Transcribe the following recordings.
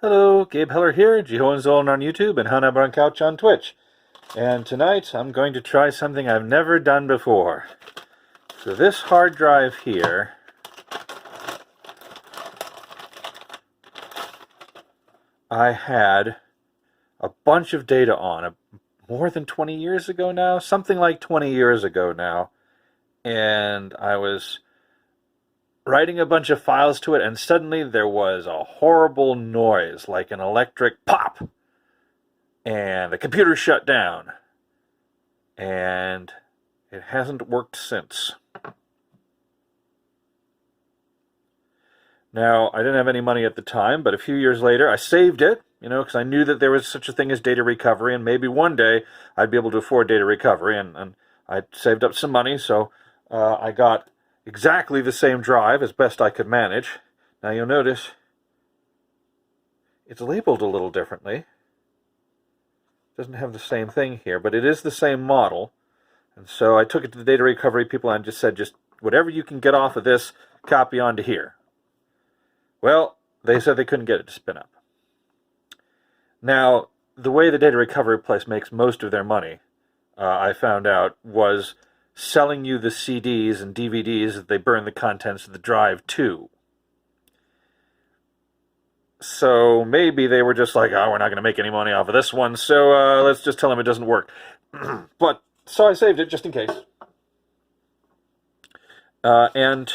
Hello, Gabe Heller here, Hohenzollern on YouTube and Hannah Couch on Twitch. And tonight I'm going to try something I've never done before. So this hard drive here I had a bunch of data on more than 20 years ago now, something like 20 years ago now. And I was writing a bunch of files to it, and suddenly there was a horrible noise, like an electric pop. And the computer shut down. And it hasn't worked since. Now, I didn't have any money at the time, but a few years later, I saved it, because I knew that there was such a thing as data recovery, and maybe one day I'd be able to afford data recovery, and I saved up some money, so I got exactly the same drive as best I could manage. Now, you'll notice it's labeled a little differently. It doesn't have the same thing here, but it is the same model. And so I took it to the data recovery people and just said, just whatever you can get off of this, copy onto here. Well, they said they couldn't get it to spin up. Now, the way the data recovery place makes most of their money, I found out, was selling you the CDs and DVDs that they burn the contents of the drive to. So maybe they were just like, oh, we're not going to make any money off of this one, so let's just tell them it doesn't work. So I saved it just in case. And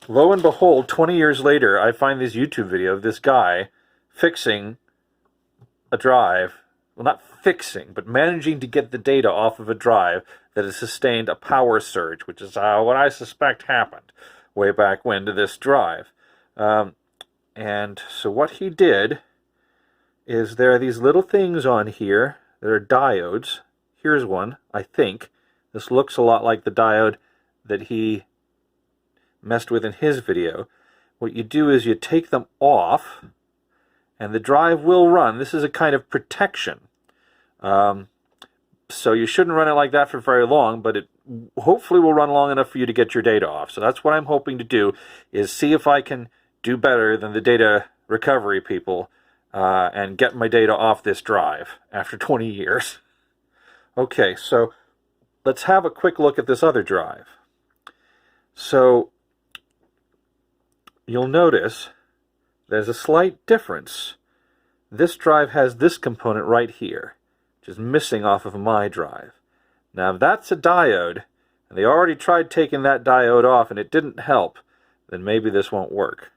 lo and behold, 20 years later, I find this YouTube video of this guy fixing a drive. Well, not fixing, but managing to get the data off of a drive that has sustained a power surge, which is what I suspect happened way back when to this drive. And so what he did is there are these little things on here. There are diodes. Here's one, I think. This looks a lot like the diode that he messed with in his video. What you do is you take them off, and the drive will run. This is a kind of protection. So you shouldn't run it like that for very long, but it hopefully will run long enough for you to get your data off. So that's what I'm hoping to do, is see if I can do better than the data recovery people and get my data off this drive after 20 years. Okay, so let's have a quick look at this other drive. So you'll notice there's a slight difference. This drive has this component right here, which is missing off of my drive. Now, if that's a diode, and they already tried taking that diode off and it didn't help, then maybe this won't work.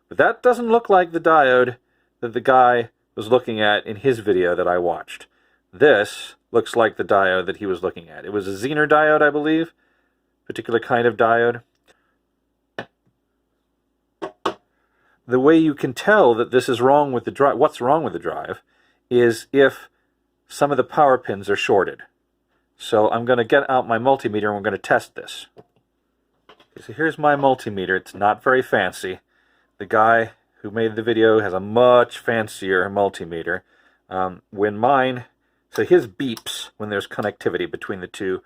But that doesn't look like the diode that the guy was looking at in his video that I watched. This looks like the diode that he was looking at. It was a Zener diode, I believe, particular kind of diode. The way you can tell that this is wrong with the drive, what's wrong with the drive, is if some of the power pins are shorted. So I'm going to get out my multimeter and we're going to test this. Okay, so here's my multimeter. It's not very fancy. The guy who made the video has a much fancier multimeter. So his beeps when there's connectivity between the two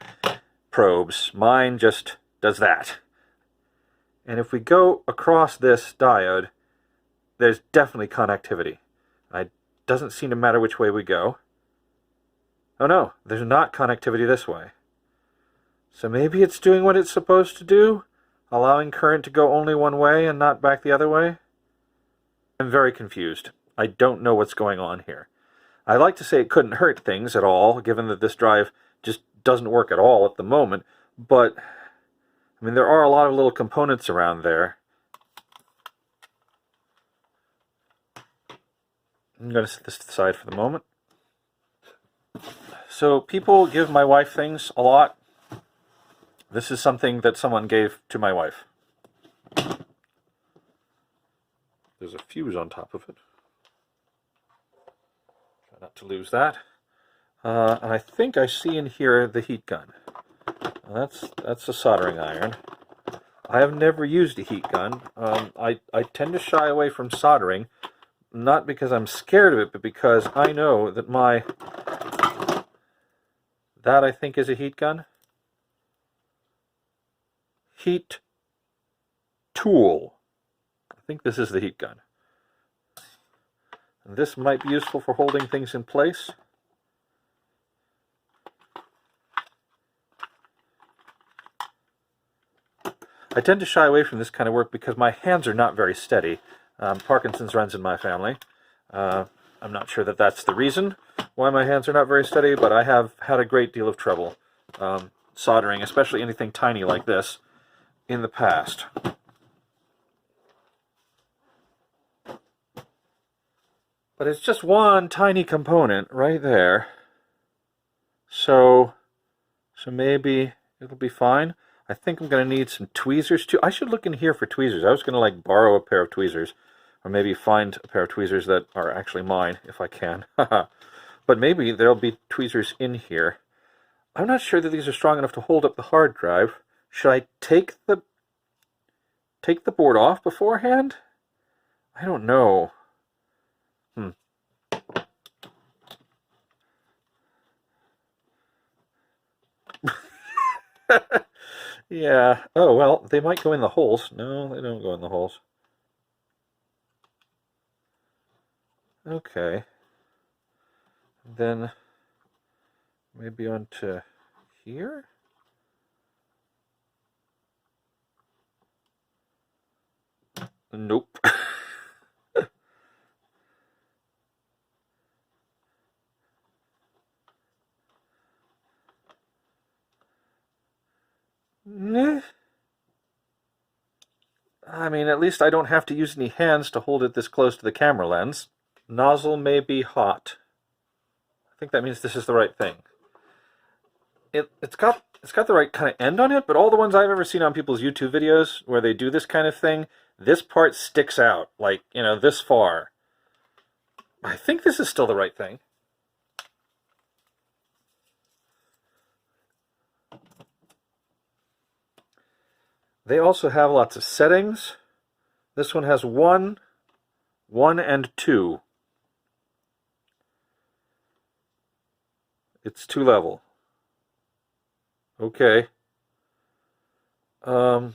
probes. Mine just does that. And if we go across this diode, there's definitely connectivity. It doesn't seem to matter which way we go. Oh no, there's not connectivity this way. So maybe it's doing what it's supposed to do, allowing current to go only one way and not back the other way? I'm very confused. I don't know what's going on here. I'd like to say it couldn't hurt things at all, given that this drive just doesn't work at all at the moment, but I mean, there are a lot of little components around there. I'm going to set this to the side for the moment. So people give my wife things a lot. This is something that someone gave to my wife. There's a fuse on top of it. Try not to lose that. And I think I see in here the heat gun. That's a soldering iron. I have never used a heat gun. I tend to shy away from soldering, not because I'm scared of it, but because I know that that I think is a heat gun. Heat tool. I think this is the heat gun. And this might be useful for holding things in place. I tend to shy away from this kind of work because my hands are not very steady. Parkinson's runs in my family. I'm not sure that that's the reason why my hands are not very steady, but I have had a great deal of trouble soldering, especially anything tiny like this, in the past. But it's just one tiny component right there. So maybe it'll be fine. I think I'm going to need some tweezers too. I should look in here for tweezers. I was going to like borrow a pair of tweezers, or maybe find a pair of tweezers that are actually mine if I can. But maybe there'll be tweezers in here. I'm not sure that these are strong enough to hold up the hard drive. Should I take the board off beforehand? I don't know. Yeah. Oh, well, they might go in the holes. No, they don't go in the holes. Okay. Then maybe onto here? Nope. I mean, at least I don't have to use any hands to hold it this close to the camera lens. Nozzle may be hot. I think that means this is the right thing. It's got the right kind of end on it, but all the ones I've ever seen on people's YouTube videos where they do this kind of thing, this part sticks out, like, you know, this far. I think this is still the right thing. They also have lots of settings. This one has 1, 1, and 2. It's 2-level. Okay. Okay,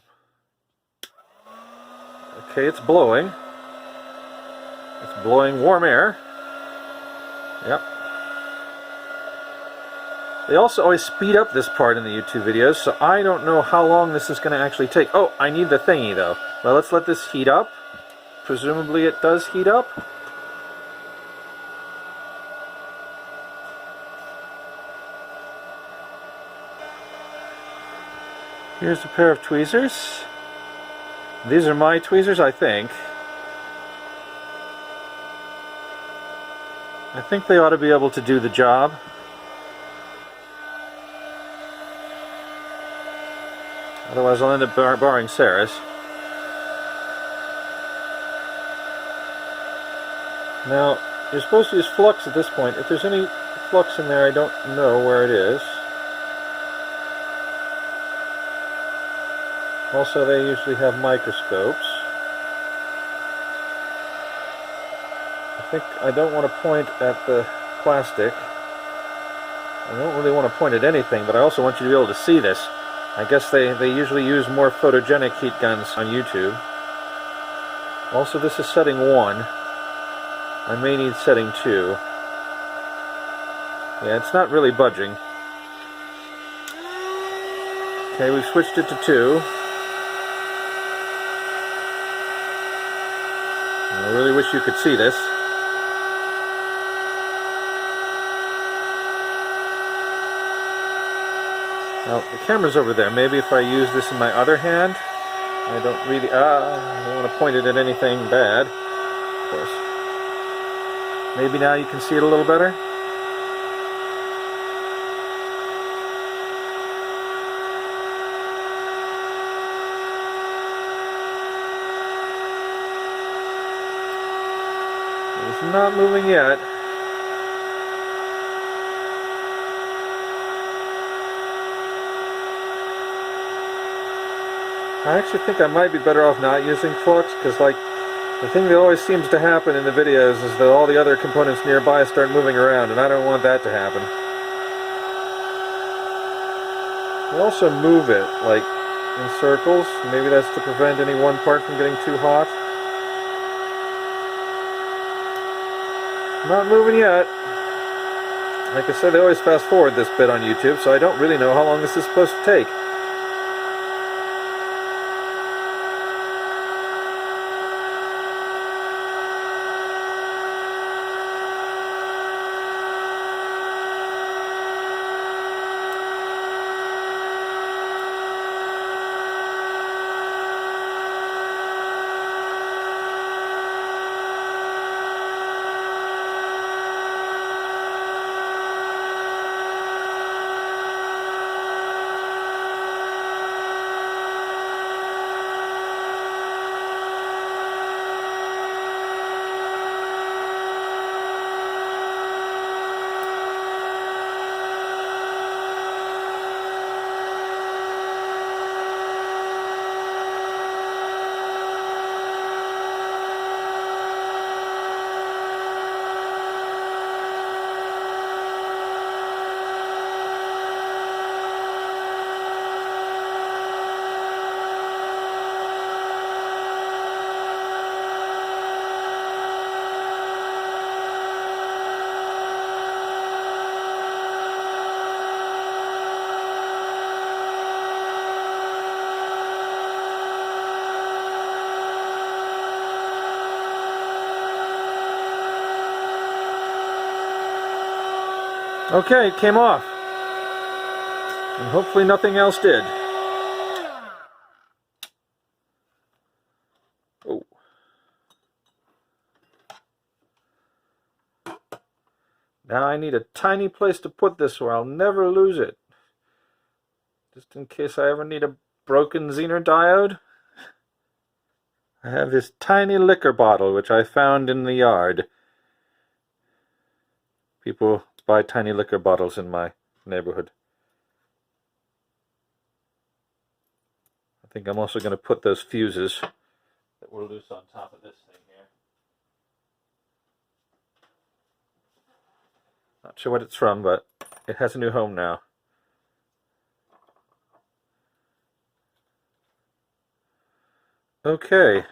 it's blowing. It's blowing warm air. Yep. They also always speed up this part in the YouTube videos, so I don't know how long this is going to actually take. Oh, I need the thingy, though. Well, let's let this heat up. Presumably it does heat up. Here's a pair of tweezers. These are my tweezers, I think. I think they ought to be able to do the job. Otherwise I'll end up borrowing Sarah's. Now, you're supposed to use flux at this point. If there's any flux in there, I don't know where it is. Also, they usually have microscopes. I don't want to point at the plastic. I don't really want to point at anything, but I also want you to be able to see this. I guess they usually use more photogenic heat guns on YouTube. Also, this is setting 1. I may need setting 2. Yeah, it's not really budging. Okay, we've switched it to 2. I really wish you could see this. Now, the camera's over there. Maybe if I use this in my other hand, I don't really, I don't want to point it at anything bad, of course. Maybe now you can see it a little better. It's not moving yet. I actually think I might be better off not using flux, because like the thing that always seems to happen in the videos is that all the other components nearby start moving around, and I don't want that to happen. I also move it like in circles. Maybe that's to prevent any one part from getting too hot. Not moving yet. Like I said, they always fast forward this bit on YouTube, so I don't really know how long this is supposed to take. Okay, it came off. And hopefully nothing else did. Oh. Now I need a tiny place to put this where I'll never lose it. Just in case I ever need a broken Zener diode. I have this tiny liquor bottle which I found in the yard. People buy tiny liquor bottles in my neighborhood. I think I'm also going to put those fuses that were loose on top of this thing here. Not sure what it's from, but it has a new home now. Okay,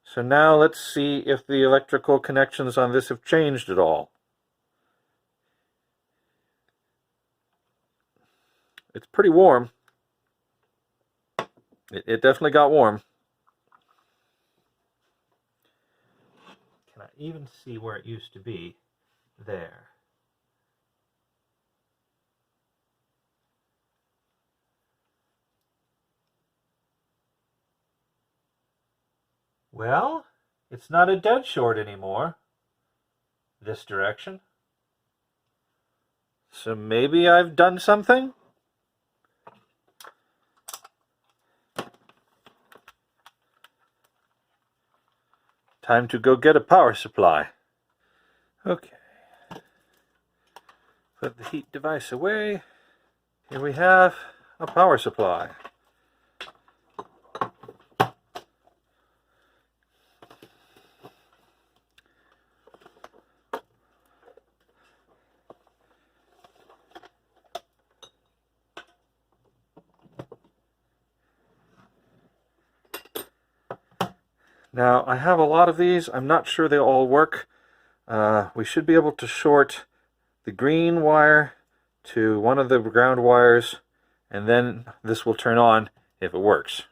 so now let's see if the electrical connections on this have changed at all. It's pretty warm. It definitely got warm. Can I even see where it used to be? There. Well, it's not a dead short anymore. This direction. So maybe I've done something? Time to go get a power supply. Okay. Put the heat device away. Here we have a power supply. Now, I have a lot of these. I'm not sure they all work. We should be able to short the green wire to one of the ground wires, and then this will turn on if it works.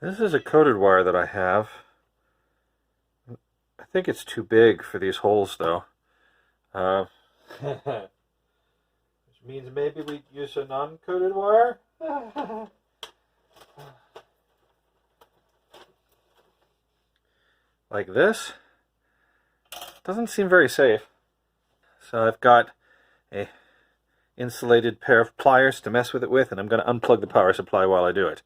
This is a coated wire that I have. I think it's too big for these holes, though. Which means maybe we use a non-coated wire? Like this? Doesn't seem very safe. So I've got a insulated pair of pliers to mess with it with, and I'm going to unplug the power supply while I do it.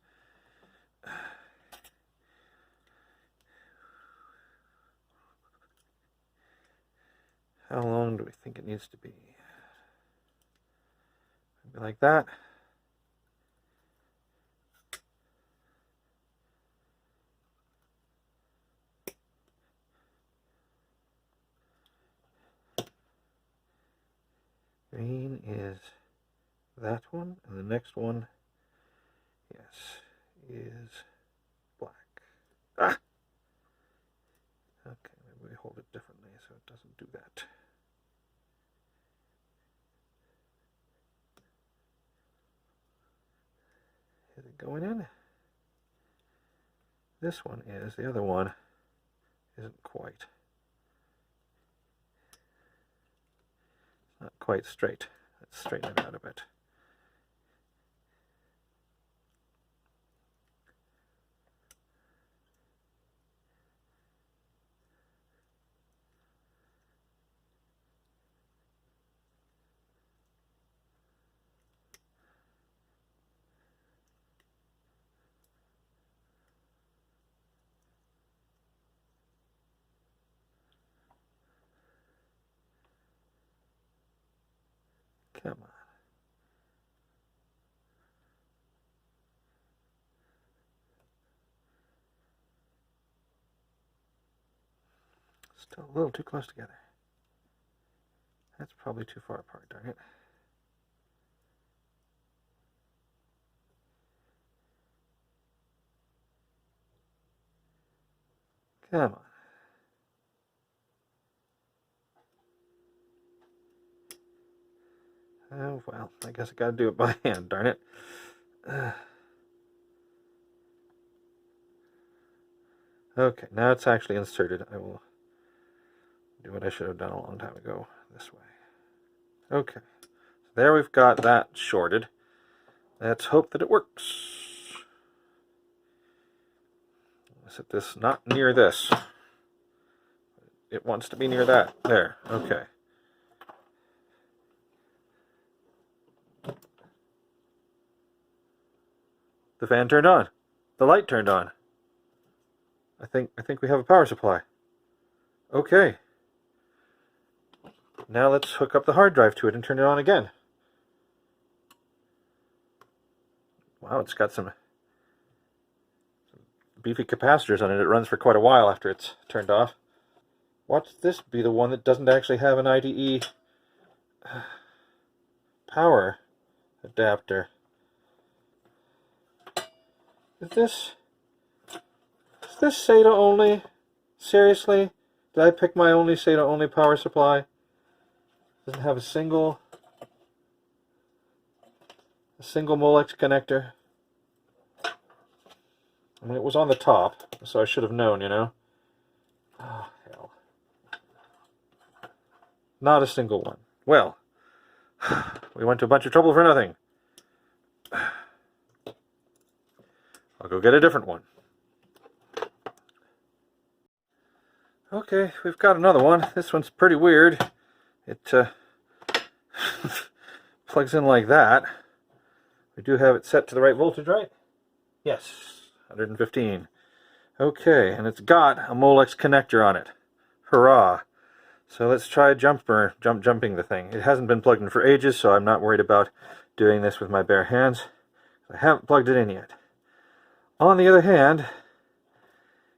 How long do we think it needs to be? Maybe like that. Green is that one, and the next one, yes, is black. Ah! Okay, maybe we hold it differently so it doesn't do that. Is it going in? This one is, the other one isn't quite. It's not quite straight. Let's straighten it out a bit. Come on. Still a little too close together. That's probably too far apart, darn it. Come on. Oh, well, I guess I gotta do it by hand, darn it. Okay, now it's actually inserted. I will do what I should have done a long time ago, this way. Okay, so there we've got that shorted. Let's hope that it works. Set this not near this. It wants to be near that. There, okay. The fan turned on. The light turned on. I think we have a power supply. Okay. Now let's hook up the hard drive to it and turn it on again. Wow, it's got some beefy capacitors on it. It runs for quite a while after it's turned off. Watch this be the one that doesn't actually have an IDE power adapter. Is this SATA only? Seriously? Did I pick my only SATA only power supply? Doesn't have a single Molex connector. I mean, it was on the top, so I should have known, you know. Oh, hell. Not a single one. Well, we went to a bunch of trouble for nothing. I'll go get a different one. Okay, we've got another one. This one's pretty weird. It plugs in like that. We do have it set to the right voltage, right? Yes, 115. Okay, and it's got a Molex connector on it. Hurrah! So let's try jumping the thing. It hasn't been plugged in for ages, so I'm not worried about doing this with my bare hands. I haven't plugged it in yet. On the other hand,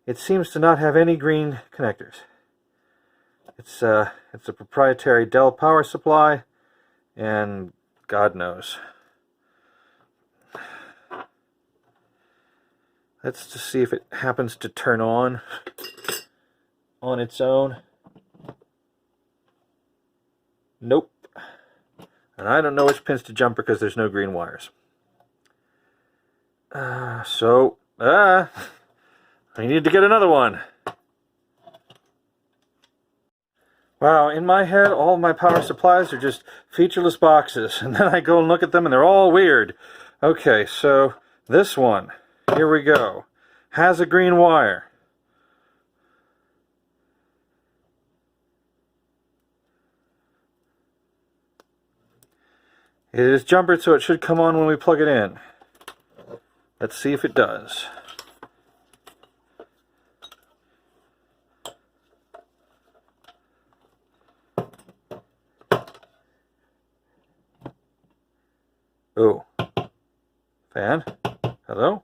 it seems to not have any green connectors. It's a proprietary Dell power supply, and God knows. Let's just see if it happens to turn on its own. Nope. And I don't know which pins to jump because there's no green wires. I need to get another one. Wow, in my head, all my power supplies are just featureless boxes, and then I go and look at them and they're all weird. Okay, so this one, here we go, has a green wire. It is jumpered, so it should come on when we plug it in. Let's see if it does. Oh, fan, hello?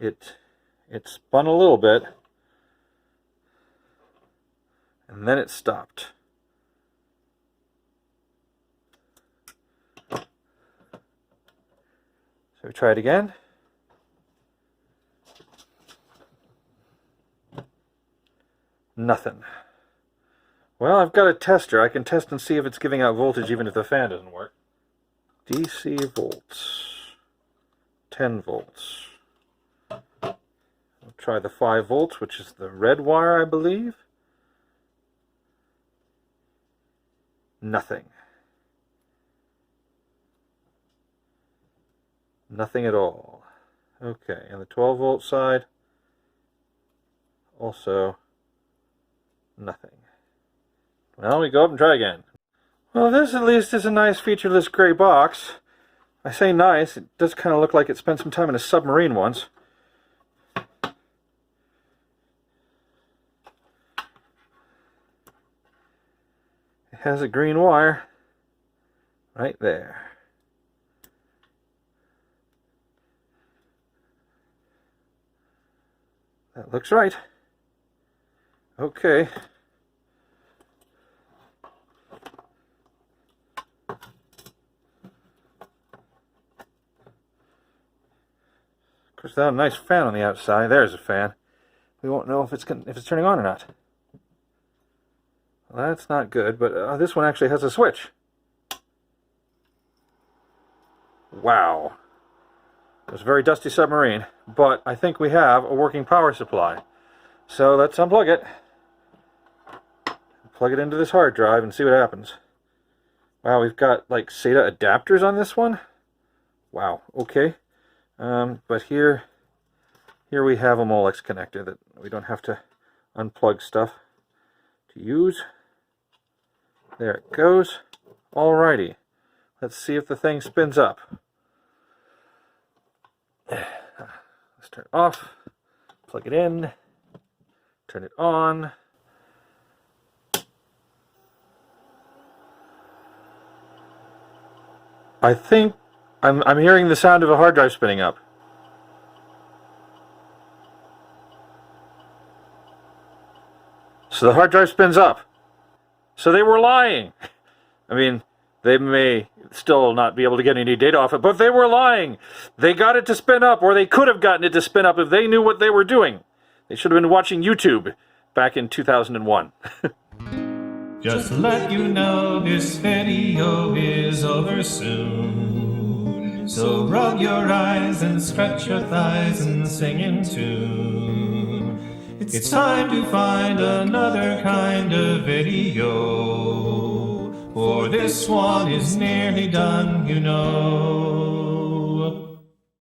It spun a little bit, and then it stopped. So we try it again. Nothing. Well, I've got a tester. I can test and see if it's giving out voltage even if the fan doesn't work. DC volts. 10 volts. I'll try the 5 volts, which is the red wire, I believe. Nothing. Nothing at all. Okay, and the 12 volt side, also nothing. Well, we go up and try again. Well, this at least is a nice featureless gray box. I say nice, it does kind of look like it spent some time in a submarine once. It has a green wire right there. That looks right. Okay. Of course, without a nice fan on the outside, there's a fan. We won't know if it's turning on or not. Well, that's not good, but this one actually has a switch. Wow. It was a very dusty submarine, but I think we have a working power supply. So let's unplug it. Plug it into this hard drive and see what happens. Wow, we've got like SATA adapters on this one. Wow, okay. But here we have a Molex connector that we don't have to unplug stuff to use. There it goes. Alrighty. Let's see if the thing spins up. Let's turn it off, plug it in, turn it on. I think I'm hearing the sound of a hard drive spinning up. So the hard drive spins up. So they were lying. I mean, they may still not be able to get any data off it, but they were lying. They got it to spin up, or they could have gotten it to spin up if they knew what they were doing. They should have been watching YouTube back in 2001. Just to let you know, this video is over soon. So rub your eyes and scratch your thighs and sing in tune. It's time to find another kind of video, for this one is nearly done, you know.